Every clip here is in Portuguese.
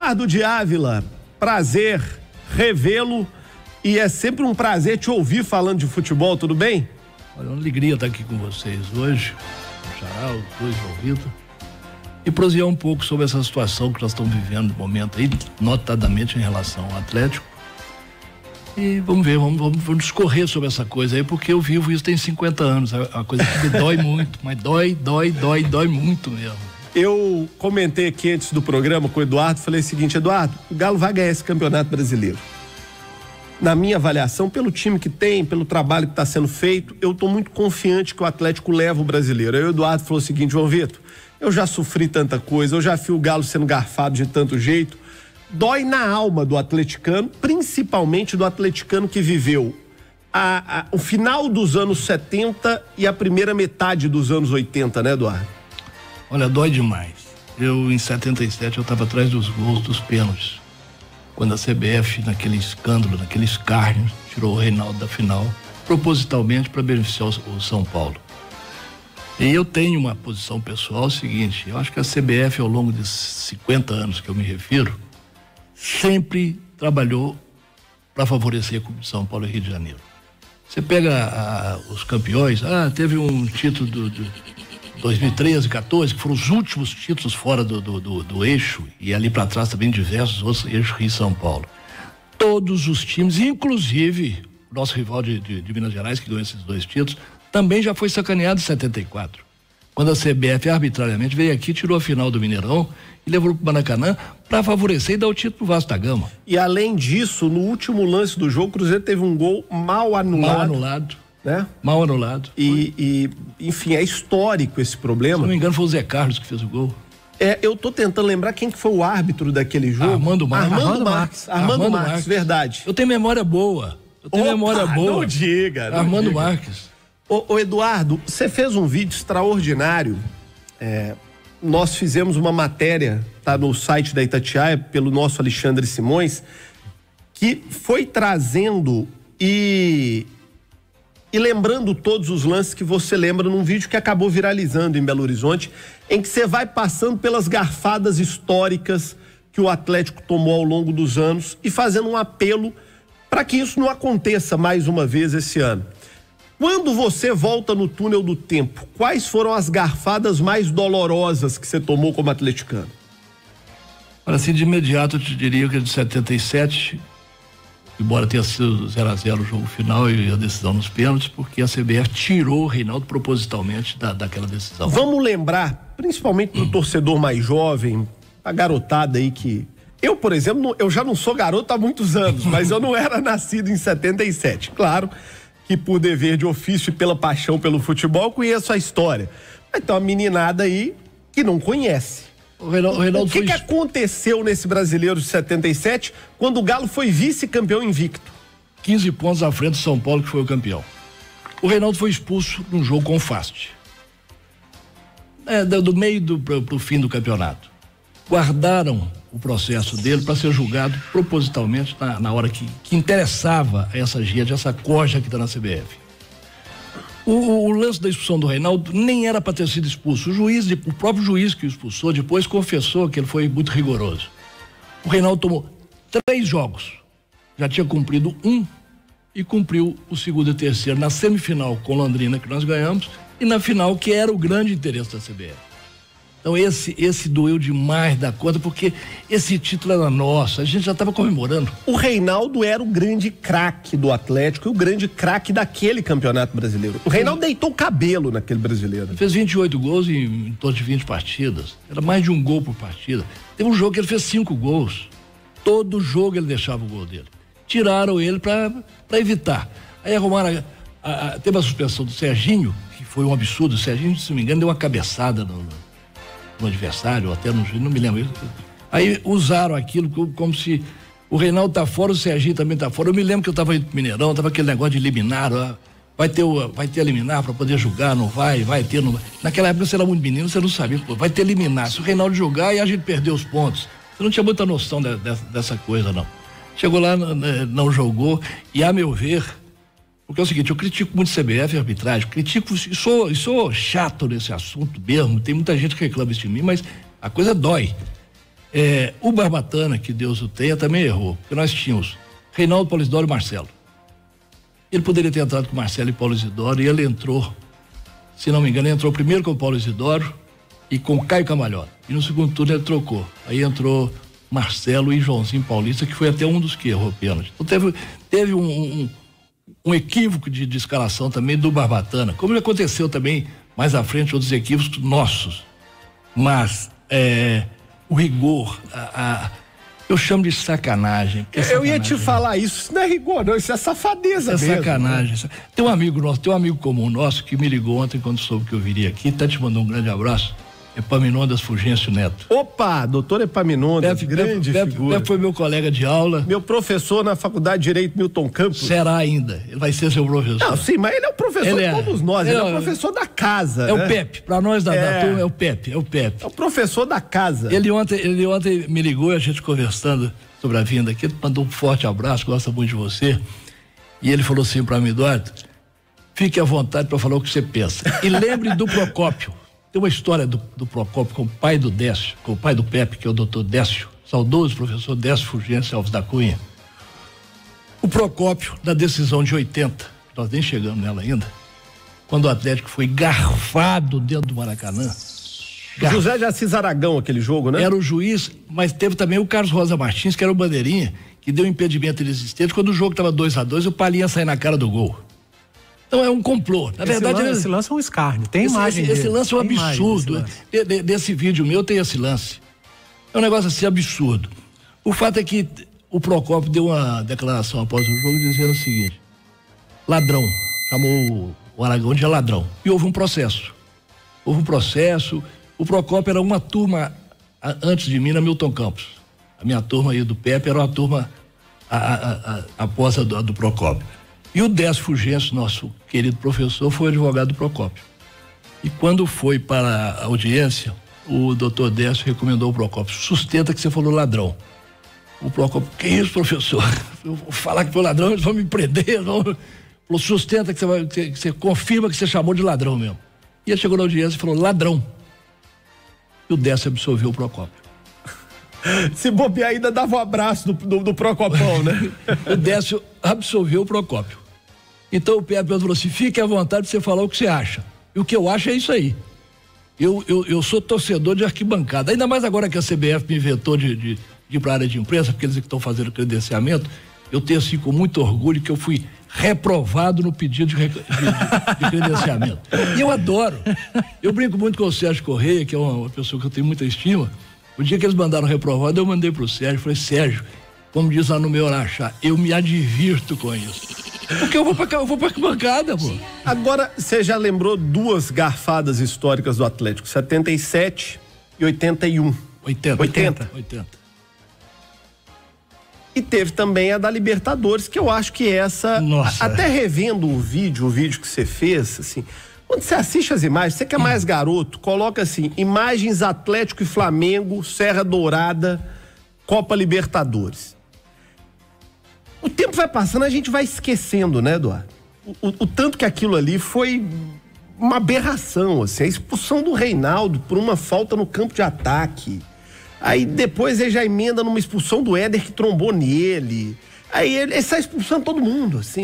Eduardo de Ávila, prazer revê-lo e é sempre um prazer te ouvir falando de futebol, tudo bem? Olha, uma alegria estar aqui com vocês hoje, o Xará, os dois, João Vitor, e prosear um pouco sobre essa situação que nós estamos vivendo no momento aí, notadamente em relação ao Atlético. E vamos ver, vamos discorrer sobre essa coisa aí, porque eu vivo isso tem 50 anos, é uma coisa que me dói muito, mas dói muito mesmo. Eu comentei aqui antes do programa com o Eduardo, falei o seguinte: Eduardo, o Galo vai ganhar esse campeonato brasileiro. Na minha avaliação, pelo time que tem, pelo trabalho que está sendo feito, eu estou muito confiante que o Atlético leva o brasileiro. Aí o Eduardo falou o seguinte: João Vitor, eu já sofri tanta coisa, eu já vi o Galo sendo garfado de tanto jeito. Dói na alma do atleticano, principalmente do atleticano que viveu o final dos anos 70 e a primeira metade dos anos 80, né, Eduardo? Olha, dói demais. Eu, em 77, eu estava atrás dos gols dos pênaltis. Quando a CBF, naquele escândalo, naquele escárnio, tirou o Reinaldo da final, propositalmente para beneficiar o São Paulo. E eu tenho uma posição pessoal seguinte: eu acho que a CBF, ao longo de 50 anos que eu me refiro, sempre trabalhou para favorecer a Clube de São Paulo e Rio de Janeiro. Você pega os campeões, teve um título de 2013, 14, que foram os últimos títulos fora do eixo, e ali para trás também diversos outros eixos Rio e São Paulo. Todos os times, inclusive o nosso rival de Minas Gerais, que ganhou esses dois títulos, também já foi sacaneado em 74. Quando a CBF arbitrariamente veio aqui, tirou a final do Mineirão e levou para o Maracanã para favorecer e dar o título pro Vasco da Gama. E além disso, no último lance do jogo, o Cruzeiro teve um gol mal anulado. Né? Mal anulado. E enfim, é histórico esse problema. Se não me engano, foi o Zé Carlos que fez o gol. Eu tô tentando lembrar quem que foi o árbitro daquele jogo. Armando Marques. Armando Marques, verdade. Eu tenho memória boa. Não diga. Armando Marques. Ô Eduardo, você fez um vídeo extraordinário. Nós fizemos uma matéria, tá no site da Itatiaia, pelo nosso Alexandre Simões, que foi trazendo e lembrando todos os lances que você lembra num vídeo que acabou viralizando em Belo Horizonte, em que você vai passando pelas garfadas históricas que o Atlético tomou ao longo dos anos e fazendo um apelo para que isso não aconteça mais uma vez esse ano. Quando você volta no túnel do tempo, quais foram as garfadas mais dolorosas que você tomou como atleticano? Olha, assim, de imediato eu te diria que é de 77, embora tenha sido 0-0 o jogo final e a decisão nos pênaltis, porque a CBF tirou o Reinaldo propositalmente daquela decisão. Vamos lembrar, principalmente pro torcedor mais jovem, a garotada aí que... Eu, por exemplo, eu já não sou garoto há muitos anos, mas eu não era nascido em 77, claro que por dever de ofício e pela paixão pelo futebol, eu conheço a história. Mas tem uma meninada aí que não conhece. O que aconteceu nesse Brasileiro de 77, quando o Galo foi vice-campeão invicto? 15 pontos à frente do São Paulo, que foi o campeão. O Reinaldo foi expulso num jogo com o Fast. Do meio pro fim do campeonato. Guardaram o processo dele para ser julgado propositalmente na hora que interessava essa gente, essa corja que está na CBF. O lance da expulsão do Reinaldo nem era para ter sido expulso. O próprio juiz que o expulsou depois confessou que ele foi muito rigoroso. O Reinaldo tomou 3 jogos, já tinha cumprido 1 e cumpriu o segundo e terceiro na semifinal com Londrina, que nós ganhamos, e na final, que era o grande interesse da CBF. Então esse doeu demais da conta, porque esse título era nosso, a gente já estava comemorando. O Reinaldo era o grande craque do Atlético e o grande craque daquele campeonato brasileiro. O Reinaldo deitou o cabelo naquele brasileiro. Ele fez 28 gols em torno de 20 partidas, era mais de 1 gol por partida. Teve um jogo que ele fez 5 gols, todo jogo ele deixava o gol dele. Tiraram ele para evitar. Aí arrumaram, teve a suspensão do Serginho, que foi um absurdo. O Serginho, se não me engano, deu uma cabeçada no adversário, ou até no juiz, não me lembro. Aí usaram aquilo como se o Reinaldo tá fora, o Serginho também tá fora. Eu me lembro que eu tava indo pro Mineirão, tava aquele negócio de eliminar, vai ter eliminar para poder jogar, não vai ter, não vai. Naquela época você era muito menino, você não sabia, vai ter eliminar. Se o Reinaldo jogar e a gente perder os pontos, você não tinha muita noção dessa coisa, não. Chegou lá, não jogou, e a meu ver, porque é o seguinte, eu critico muito CBF e arbitragem, sou chato nesse assunto mesmo, tem muita gente que reclama isso de mim, mas a coisa dói. O Barbatana, que Deus o tenha, também errou, porque nós tínhamos Reinaldo, Paulo Isidoro e Marcelo. Ele poderia ter entrado com Marcelo e Paulo Isidoro, e ele entrou, se não me engano, ele entrou primeiro com o Paulo Isidoro e com Caio Camalhota. E no segundo turno ele trocou. Aí entrou Marcelo e Joãozinho Paulista, que foi até um dos que errou pênalti. Então teve um equívoco de escalação também do Barbatana, como aconteceu também mais à frente outros equívocos nossos. Mas o rigor, eu chamo de sacanagem. Eu ia te falar isso não é rigor, não, isso é safadeza mesmo. É sacanagem. Tem um amigo nosso, tem um amigo comum nosso que me ligou ontem quando soube que eu viria aqui, tá te mandando um grande abraço. Epaminondas Fulgêncio Neto. Opa, doutor Epaminondas, grande figura. Foi meu colega de aula. Meu professor na Faculdade de Direito Milton Campos. Será ainda, ele vai ser seu professor. Não, sim, mas ele é o professor de todos nós, ele é o professor da casa. É, né? O Pepe, pra nós da turma é o Pepe. É o professor da casa. Ele ontem me ligou e a gente conversando sobre a vinda aqui, ele mandou um forte abraço, gosta muito de você. E ele falou assim pra mim, Eduardo, fique à vontade pra falar o que você pensa. E lembre do Procópio. Tem uma história do Procópio com o pai do Décio, com o pai do Pepe, que é o doutor Décio, saudoso professor Décio Fulgêncio Alves da Cunha. O Procópio, da decisão de 80, nós nem chegamos nela ainda, quando o Atlético foi garfado dentro do Maracanã. José de Assis Aragão, aquele jogo, né? Era o juiz, mas teve também o Carlos Rosa Martins, que era o bandeirinha, que deu impedimento inexistente. Quando o jogo estava 2-2, o Palinha saiu na cara do gol. Então é um complô. Na verdade, esse lance é um escárnio. Tem imagem esse lance é um absurdo. Desse vídeo meu tem esse lance. É um negócio assim absurdo. O fato é que o Procópio deu uma declaração após o jogo dizendo o seguinte: ladrão. Chamou o Aragão de ladrão. E houve um processo. O Procópio era uma turma antes de mim na Milton Campos. A minha turma aí do Pepe era uma turma após a do Procópio. E o Décio Fulgêncio, nosso querido professor, foi advogado do Procópio. E quando foi para a audiência, o doutor Décio recomendou ao Procópio: sustenta que você falou ladrão. O Procópio: que isso, professor? Eu vou falar que foi ladrão, eles vão me prender. Falou: sustenta que você confirma que você chamou de ladrão mesmo. E ele chegou na audiência e falou: ladrão. E o Décio absolveu o Procópio. Se bobear, ainda dava um abraço do Procopão, né? O Décio absolveu o Procópio. Então o Pepe falou assim: fique à vontade de você falar o que você acha. E o que eu acho é isso aí. Eu sou torcedor de arquibancada. Ainda mais agora que a CBF me inventou de ir para a área de imprensa, porque eles estão fazendo credenciamento. Eu tenho assim com muito orgulho que eu fui reprovado no pedido de credenciamento. E eu adoro. Eu brinco muito com o Sérgio Correia, que é uma pessoa que eu tenho muita estima. O dia que eles mandaram reprovado, eu mandei pro Sérgio, falei: Sérgio, como diz lá no meu Araxá, eu me advirto com isso. Porque eu vou pra arquibancada, pô. Agora, você já lembrou duas garfadas históricas do Atlético, 77 e 81. 80. E teve também a da Libertadores, que eu acho que essa... Nossa. Até revendo o vídeo que você fez, assim... Quando você assiste as imagens, você que é mais garoto, coloca assim: imagens Atlético e Flamengo, Serra Dourada, Copa Libertadores. O tempo vai passando, a gente vai esquecendo, né, Eduardo? O tanto que aquilo ali foi uma aberração, assim, a expulsão do Reinaldo por uma falta no campo de ataque. Aí depois ele já emenda numa expulsão do Éder que trombou nele. Aí ele sai expulsando todo mundo, assim.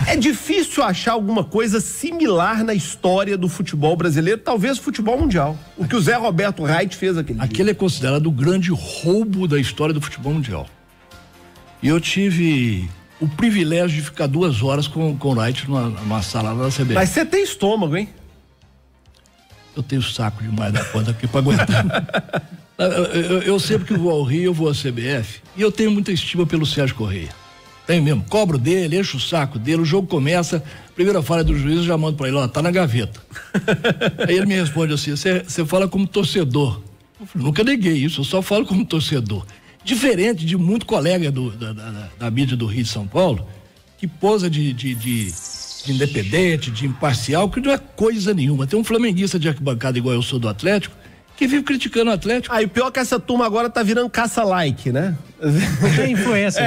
É difícil achar alguma coisa similar na história do futebol brasileiro, talvez o futebol mundial. O que o Zé Roberto Reit fez aquele dia. Aquele é considerado o grande roubo da história do futebol mundial. E eu tive o privilégio de ficar 2 horas com o Reit numa sala lá da CBF. Mas você tem estômago, hein? Eu tenho saco demais da conta aqui pra aguentar. eu sempre que vou ao Rio, eu vou à CBF, e eu tenho muita estima pelo Sérgio Correia. Tem mesmo, cobro dele, encho o saco dele, o jogo começa, primeira falha do juiz, eu já mando pra ele: ó, tá na gaveta. Aí ele me responde assim: você fala como torcedor. Eu falei: nunca neguei isso, eu só falo como torcedor. Diferente de muito colega da mídia do Rio de São Paulo, que posa de independente, de imparcial, que não é coisa nenhuma. Tem um flamenguista de arquibancada igual eu sou do Atlético, que vive criticando o Atlético. Aí, pior que essa turma agora tá virando caça-like, né? Tem influência.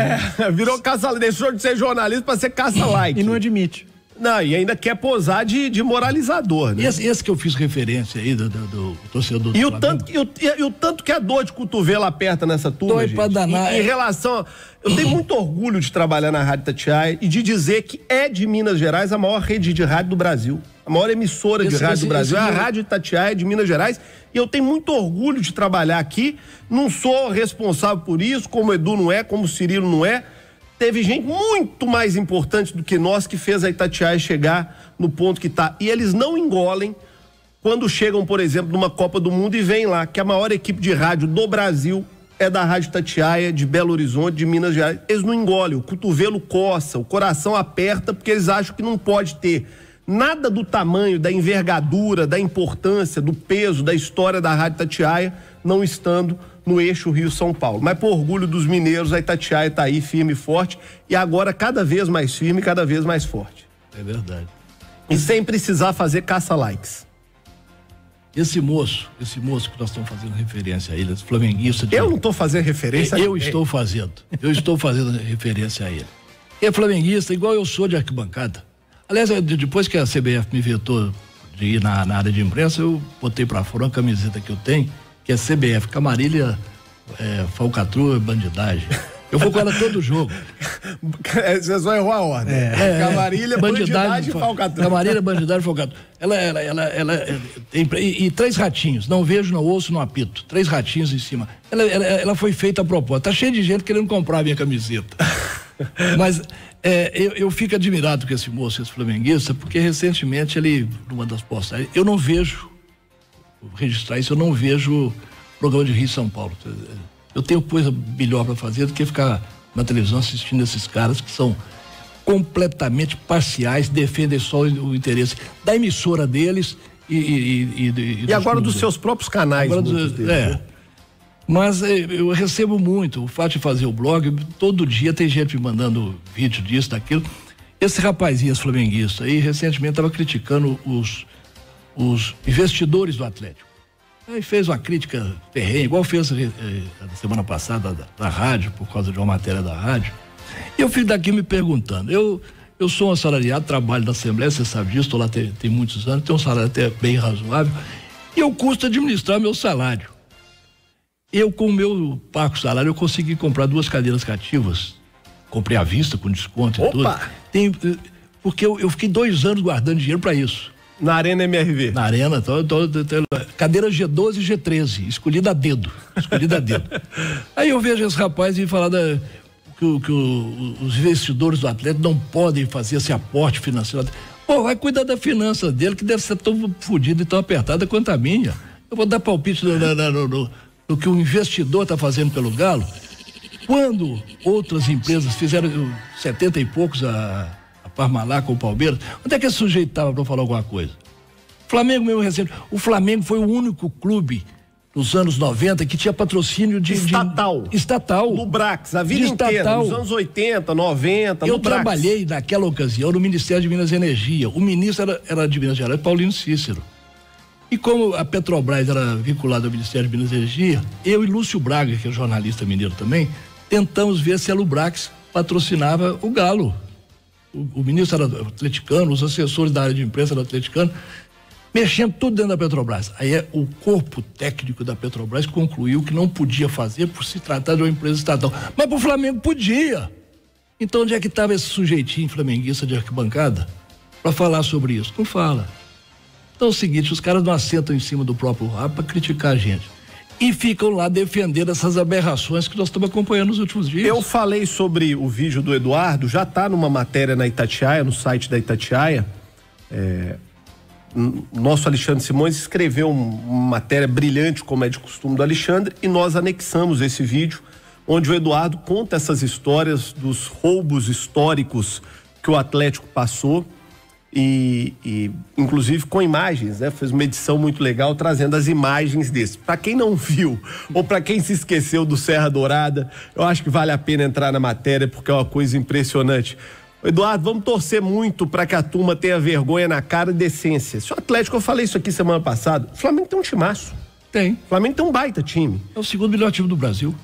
Virou caça-like, deixou de ser jornalista pra ser caça-like. E não admite. Não, e ainda quer posar de moralizador, né? Esse que eu fiz referência aí do torcedor do e Flamengo. O tanto que a dor de cotovelo aperta nessa turma, Dói pra danar. Em relação... Eu tenho muito orgulho de trabalhar na Rádio Itatiaia e de dizer que é de Minas Gerais a maior rede de rádio do Brasil. A maior emissora de rádio do Brasil é a Rádio Itatiaia de Minas Gerais. E eu tenho muito orgulho de trabalhar aqui. Não sou responsável por isso, como o Edu não é, como o Cirilo não é. Teve gente muito mais importante do que nós que fez a Itatiaia chegar no ponto que está. E eles não engolem quando chegam, por exemplo, numa Copa do Mundo e vem lá que a maior equipe de rádio do Brasil é da Rádio Itatiaia, de Belo Horizonte, de Minas Gerais. Eles não engolem, o cotovelo coça, o coração aperta, porque eles acham que não pode ter nada do tamanho, da envergadura, da importância, do peso, da história da Rádio Itatiaia, não estando no eixo Rio-São Paulo. Mas por orgulho dos mineiros, a Itatiaia está aí firme e forte, e agora cada vez mais firme, cada vez mais forte. É verdade. E sem precisar fazer caça-likes. Esse moço que nós estamos fazendo referência a ele, esse flamenguista... Eu não estou fazendo referência a ele. Eu estou fazendo referência a ele. Ele é flamenguista, igual eu sou de arquibancada. Aliás, depois que a CBF me vetou de ir na área de imprensa, eu botei para fora uma camiseta que eu tenho, que é CBF, camarilha, falcatrua, bandidagem. Eu vou com ela todo jogo. Você só errou a ordem. Camarilha, bandidagem e falcatrua. Camarilha, bandidagem e falcatrua. Ela tem e 3 ratinhos. Não vejo, não ouço, não apito. 3 ratinhos em cima. Ela foi feita a propósito. Tá cheio de gente querendo comprar a minha camiseta. Mas eu fico admirado com esse moço, esse flamenguista, porque recentemente ele, numa das postagens, eu não vejo, vou registrar isso, eu não vejo programa de Rio e São Paulo. Eu tenho coisa melhor para fazer do que ficar na televisão assistindo esses caras que são completamente parciais, defendem só o interesse da emissora deles e agora dos seus próprios canais. Mas eu recebo muito, o fato de fazer o blog, todo dia tem gente me mandando vídeo disso, daquilo. Esse rapazinho, esse flamenguista aí, recentemente estava criticando os investidores do Atlético. Aí fez uma crítica ferrenha, igual fez na semana passada da rádio, por causa de uma matéria da rádio. E eu fico daqui me perguntando, eu sou um assalariado, trabalho na Assembleia, você sabe disso, estou lá tem muitos anos, tenho um salário até bem razoável, e eu custo administrar meu salário. Eu, com o meu pago salário, eu consegui comprar 2 cadeiras cativas, comprei à vista, com desconto e tudo. Porque eu fiquei 2 anos guardando dinheiro para isso. Na Arena MRV? Na Arena, cadeira G12 e G13, escolhida a dedo. Aí eu vejo esse rapaz vir falar que os investidores do Atlético não podem fazer esse aporte financeiro. Pô, vai cuidar da finança dele, que deve ser tão fodida e tão apertada quanto a minha. Eu vou dar palpite no que o investidor está fazendo pelo Galo. Quando outras empresas fizeram 70 e poucos a Parmalat com o Palmeiras, onde é que esse sujeito estava para falar alguma coisa? Flamengo mesmo recente. O Flamengo foi o único clube nos anos 90 que tinha patrocínio de estatal. No Brax, a vida inteira, nos anos 80, 90, eu trabalhei naquela ocasião no Ministério de Minas e Energia. O ministro era de Minas Gerais, Paulino Cícero. E como a Petrobras era vinculada ao Ministério de Minas e Energia, eu e Lúcio Braga, que é jornalista mineiro também, tentamos ver se a Lubrax patrocinava o Galo. O ministro era atleticano, os assessores da área de imprensa eram atleticanos, mexendo tudo dentro da Petrobras. Aí o corpo técnico da Petrobras concluiu que não podia fazer por se tratar de uma empresa estatal. Mas pro Flamengo podia. Então onde é que estava esse sujeitinho flamenguista de arquibancada para falar sobre isso? Não fala. Então é o seguinte, os caras não assentam em cima do próprio rabo para criticar a gente. E ficam lá defendendo essas aberrações que nós estamos acompanhando nos últimos dias. Eu falei sobre o vídeo do Eduardo, já está numa matéria na Itatiaia, no site da Itatiaia. Nosso Alexandre Simões escreveu uma matéria brilhante, como é de costume do Alexandre, e nós anexamos esse vídeo, onde o Eduardo conta essas histórias dos roubos históricos que o Atlético passou. E inclusive com imagens, né? Fez uma edição muito legal trazendo as imagens desse. Para quem não viu ou para quem se esqueceu do Serra Dourada, eu acho que vale a pena entrar na matéria porque é uma coisa impressionante. Eduardo, vamos torcer muito para que a turma tenha vergonha na cara e decência. Se o Atlético, eu falei isso aqui semana passada, o Flamengo tem um timaço. Tem. O Flamengo tem um baita time. É o segundo melhor time do Brasil.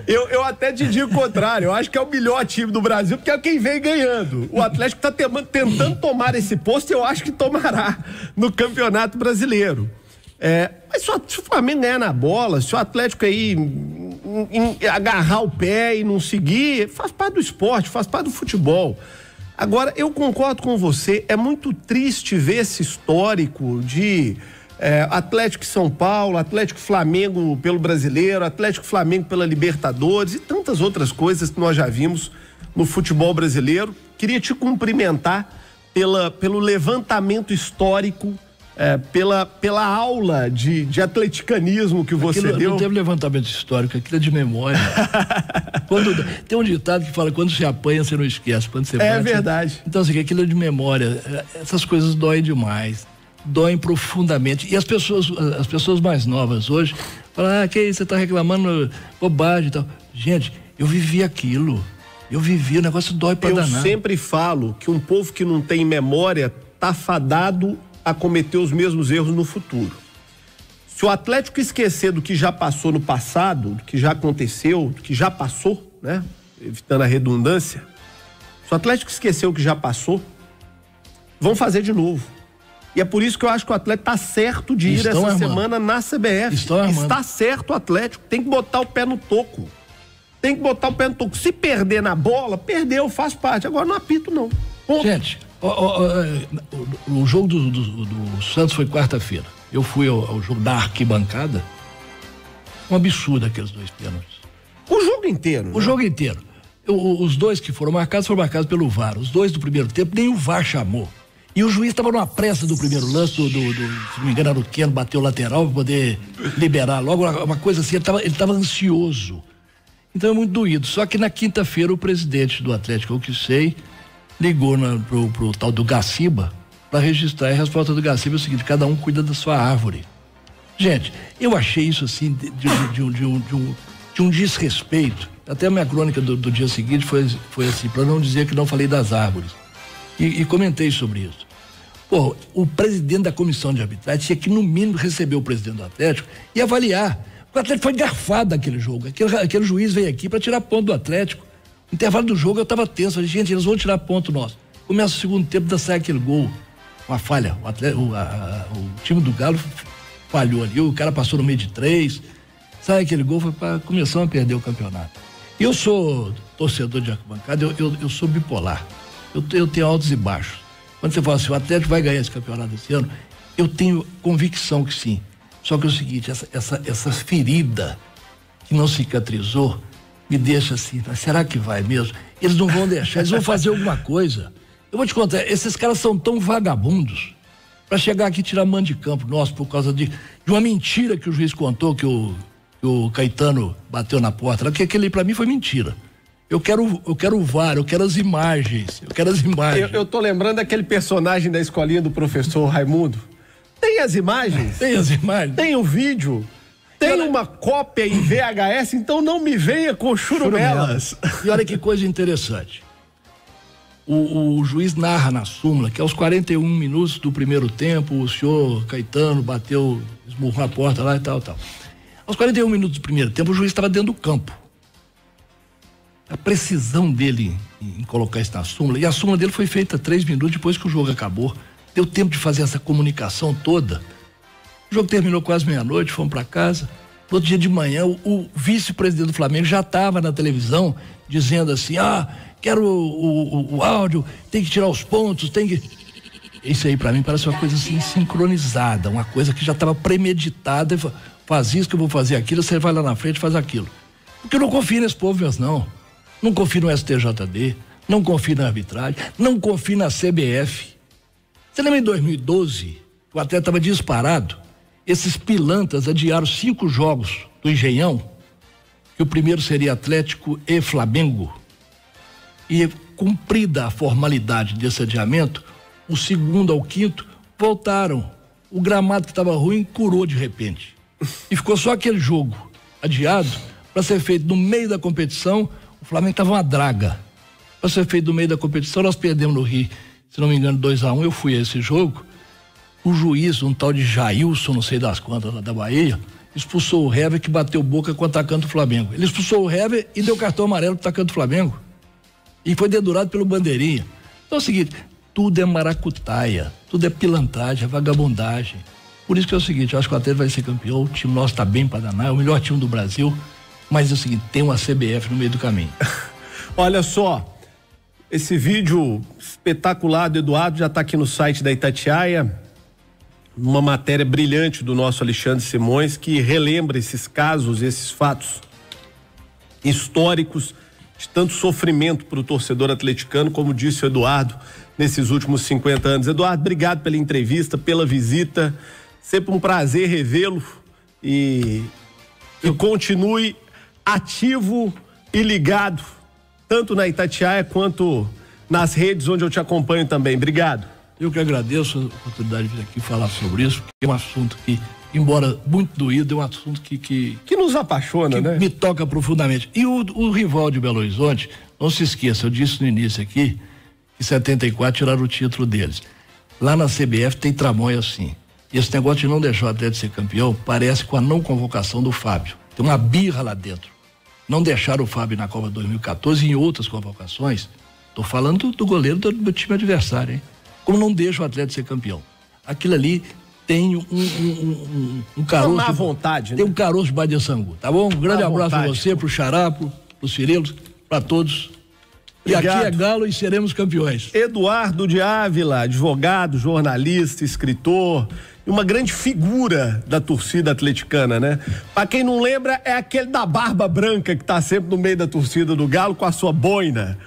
eu até te digo o contrário. Eu acho que é o melhor time do Brasil, porque é quem vem ganhando. O Atlético tá tentando tomar esse posto e eu acho que tomará no Campeonato Brasileiro. Mas se o Flamengo ganhar na bola, se o Atlético aí agarrar o pé e não seguir, faz parte do esporte, faz parte do futebol. Agora, eu concordo com você, é muito triste ver esse histórico de Atlético e São Paulo, Atlético e Flamengo pelo Brasileiro, Atlético e Flamengo pela Libertadores e tantas outras coisas que nós já vimos no futebol brasileiro. Queria te cumprimentar pelo levantamento histórico, pela aula de atleticanismo que você deu. Não teve levantamento histórico, aquilo é de memória. Tem um ditado que fala, quando você apanha, você não esquece. Quando você bate, verdade. Então, assim, aquilo é de memória. Essas coisas doem demais. Doem profundamente. E as pessoas mais novas hoje falam, que isso, você tá reclamando bobagem e tal. Gente, eu vivi aquilo. O negócio dói pra danar. Eu sempre falo que um povo que não tem memória tá fadado a cometer os mesmos erros no futuro. Se o Atlético esquecer do que já passou no passado, do que já aconteceu, do que já passou, né? Evitando a redundância. Se o Atlético esquecer o que já passou, vão fazer de novo. E é por isso que eu acho que o Atlético tá certo de ir essa semana na CBF. Está certo o Atlético, tem que botar o pé no toco. Se perder na bola, perdeu, faz parte. Agora não apito, não. Ponto. Gente, o jogo do Santos foi quarta-feira. Eu fui ao jogo da arquibancada. Um absurdo aqueles 2 pênaltis. O jogo inteiro? O jogo inteiro. Os 2 que foram marcados pelo VAR. Os 2 do primeiro tempo, nem o VAR chamou. E o juiz estava numa pressa do primeiro lance, se não me engano, era o Keno, bateu o lateral para poder liberar logo, uma coisa assim, ele estava ansioso. Então é muito doído. Só que na quinta-feira o presidente do Atlético, eu que sei, ligou pro tal do Gaciba para registrar. E a resposta do Gaciba é o seguinte: cada um cuida da sua árvore. Gente, eu achei isso assim de um desrespeito. Até a minha crônica do dia seguinte foi assim, para não dizer que não falei das árvores. E comentei sobre isso. Pô, o presidente da comissão de arbitragem tinha que, no mínimo, receber o presidente do Atlético e avaliar. O Atlético foi garfado daquele jogo. Aquele juiz veio aqui para tirar ponto do Atlético. No intervalo do jogo eu estava tenso. Falei, gente, eles vão tirar ponto nosso. Começa o segundo tempo, sai aquele gol. Uma falha. O time do Galo falhou ali. O cara passou no meio de 3. Sai aquele gol, foi para começar a perder o campeonato. Eu sou torcedor de arquibancada, eu sou bipolar. Eu tenho altos e baixos. Quando você fala assim, o Atlético vai ganhar esse campeonato esse ano, eu tenho convicção que sim. Só que é o seguinte, essa ferida que não cicatrizou me deixa assim, será que vai mesmo? Eles não vão deixar, eles vão fazer alguma coisa. Eu vou te contar, esses caras são tão vagabundos para chegar aqui e tirar mando de campo nosso por causa de uma mentira que o juiz contou, que o Caetano bateu na porta, que aquele para mim foi mentira. Eu quero o VAR, eu quero as imagens. Eu tô lembrando daquele personagem da escolinha do professor Raimundo. Tem as imagens? Tem o vídeo? Tem uma cópia em VHS? Então não me venha com churumelas. E olha que coisa interessante. O juiz narra na súmula que aos 41 minutos do primeiro tempo, o senhor Caetano bateu, esmurrou a porta lá e tal. Aos 41 minutos do primeiro tempo, o juiz estava dentro do campo. A precisão dele em colocar isso na súmula, e a súmula dele foi feita 3 minutos depois que o jogo acabou. Deu tempo de fazer essa comunicação toda. O jogo terminou quase meia-noite, fomos para casa. No outro dia de manhã, o vice-presidente do Flamengo já estava na televisão dizendo assim, quero o áudio, tem que tirar os pontos, tem que... Isso aí para mim parece uma coisa assim sincronizada, uma coisa que já estava premeditada. Faz isso que eu vou fazer aquilo, você vai lá na frente e faz aquilo. Porque eu não confio nesse povo mesmo, não. Não confio no STJD, não confio na arbitragem, não confio na CBF. Você lembra em 2012, o atleta estava disparado, esses pilantras adiaram 5 jogos do Engenhão, que o primeiro seria Atlético e Flamengo, e cumprida a formalidade desse adiamento, o segundo ao quinto voltaram. O gramado que estava ruim curou de repente. E ficou só aquele jogo adiado para ser feito no meio da competição. O Flamengo estava uma draga. Para ser feito no meio da competição, nós perdemos no Rio, se não me engano, 2-1. Eu fui a esse jogo o juiz, um tal de Jailson, não sei das quantas, lá da Bahia, expulsou o Hever que bateu boca com o atacante do Flamengo. Ele expulsou o Hever e deu cartão amarelo pro atacante do Flamengo. E foi dedurado pelo Bandeirinha. Então é o seguinte, tudo é maracutaia, tudo é pilantragem, é vagabundagem. Por isso que é o seguinte, eu acho que o Atlético vai ser campeão, o time nosso tá bem pra danar, é o melhor time do Brasil, mas é o seguinte, tem uma CBF no meio do caminho. Olha só, esse vídeo espetacular do Eduardo já tá aqui no site da Itatiaia, uma matéria brilhante do nosso Alexandre Simões, que relembra esses casos, esses fatos históricos de tanto sofrimento para o torcedor atleticano, como disse o Eduardo, nesses últimos 50 anos. Eduardo, obrigado pela entrevista, pela visita, sempre um prazer revê-lo e continue ativo e ligado, tanto na Itatiaia quanto nas redes onde eu te acompanho também. Obrigado. Eu que agradeço a oportunidade de vir aqui falar sobre isso, porque é um assunto que, embora muito doído, é um assunto que nos apaixona, né? Me toca profundamente. E o rival de Belo Horizonte, não se esqueça, eu disse no início aqui, que em 74 tiraram o título deles. Lá na CBF tem tramóia assim. E esse negócio de não deixar o Atlético ser campeão parece com a não convocação do Fábio. Tem uma birra lá dentro. Não deixaram o Fábio na Copa 2014 e em outras convocações. Tô falando do goleiro do meu time adversário, hein? Como não deixa o Atlético ser campeão. Aquilo ali tem um caroço. Má vontade, tem né? um caroço de Badia Sangu, tá bom? Um grande abraço a você, pro Xará, pros Firelos, pra todos. Obrigado. E aqui é Galo e seremos campeões. Eduardo de Ávila, advogado, jornalista, escritor, e uma grande figura da torcida atleticana, né? Pra quem não lembra, é aquele da barba branca que tá sempre no meio da torcida do Galo com a sua boina.